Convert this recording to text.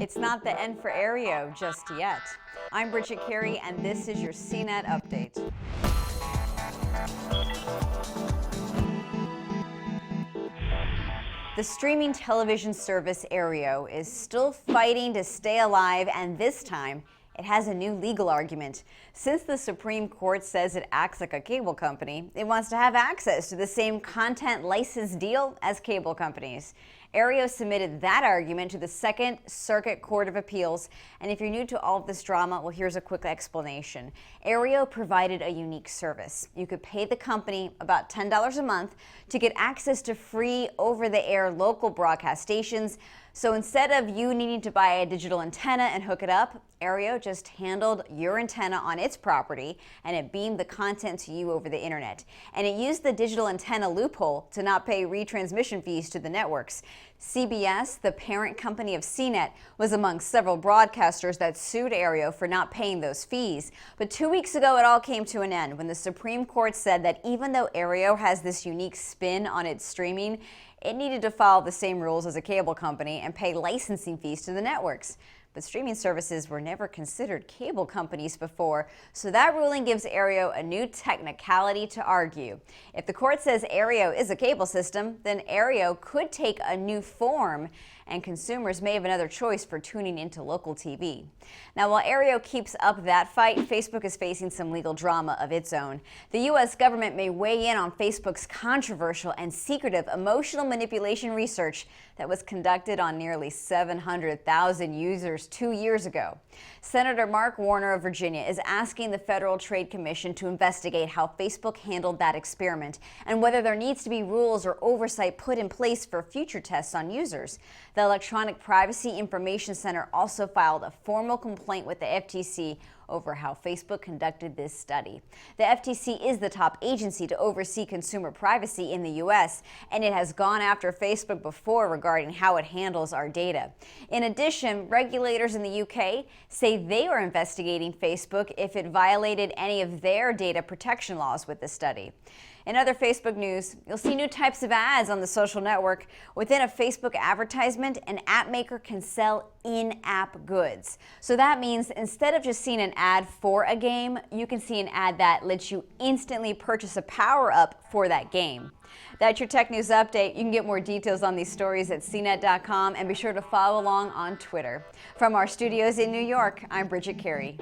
It's not the end for Aereo just yet. I'm Bridget Carey, and this is your CNET update. The streaming television service Aereo is still fighting to stay alive, and this time it has a new legal argument. Since the Supreme Court says it acts like a cable company, it wants to have access to the same content license deal as cable companies. Aereo submitted that argument to the Second Circuit Court of Appeals, and if you're new to all of this drama, well, here's a quick explanation. Aereo provided a unique service. You could pay the company about $10 a month to get access to free over-the-air local broadcast stations. So instead of you needing to buy a digital antenna and hook it up, Aereo just handled your antenna on its property and it beamed the content to you over the internet. And it used the digital antenna loophole to not pay retransmission fees to the networks. CBS, the parent company of CNET, was among several broadcasters that sued Aereo for not paying those fees. But 2 weeks ago, it all came to an end when the Supreme Court said that even though Aereo has this unique spin on its streaming, it needed to follow the same rules as a cable company and pay licensing fees to the networks. But streaming services were never considered cable companies before, so that ruling gives Aereo a new technicality to argue. If the court says Aereo is a cable system, then Aereo could take a new form, and consumers may have another choice for tuning into local TV. Now, while Aereo keeps up that fight, Facebook is facing some legal drama of its own. The U.S. government may weigh in on Facebook's controversial and secretive emotional manipulation research that was conducted on nearly 700,000 users 2 years ago. Senator Mark Warner of Virginia is asking the Federal Trade Commission to investigate how Facebook handled that experiment and whether there needs to be rules or oversight put in place for future tests on users. The Electronic Privacy Information Center also filed a formal complaint with the FTC over how Facebook conducted this study. The FTC is the top agency to oversee consumer privacy in the U.S., and it has gone after Facebook before regarding how it handles our data. In addition, regulators in the U.K. say they are investigating Facebook if it violated any of their data protection laws with the study. In other Facebook news, you'll see new types of ads on the social network. Within a Facebook advertisement, an app maker can sell in-app goods. So that means instead of just seeing an ad for a game, you can see an ad that lets you instantly purchase a power-up for that game. That's your Tech News Update. You can get more details on these stories at CNET.com and be sure to follow along on Twitter. From our studios in New York, I'm Bridget Carey.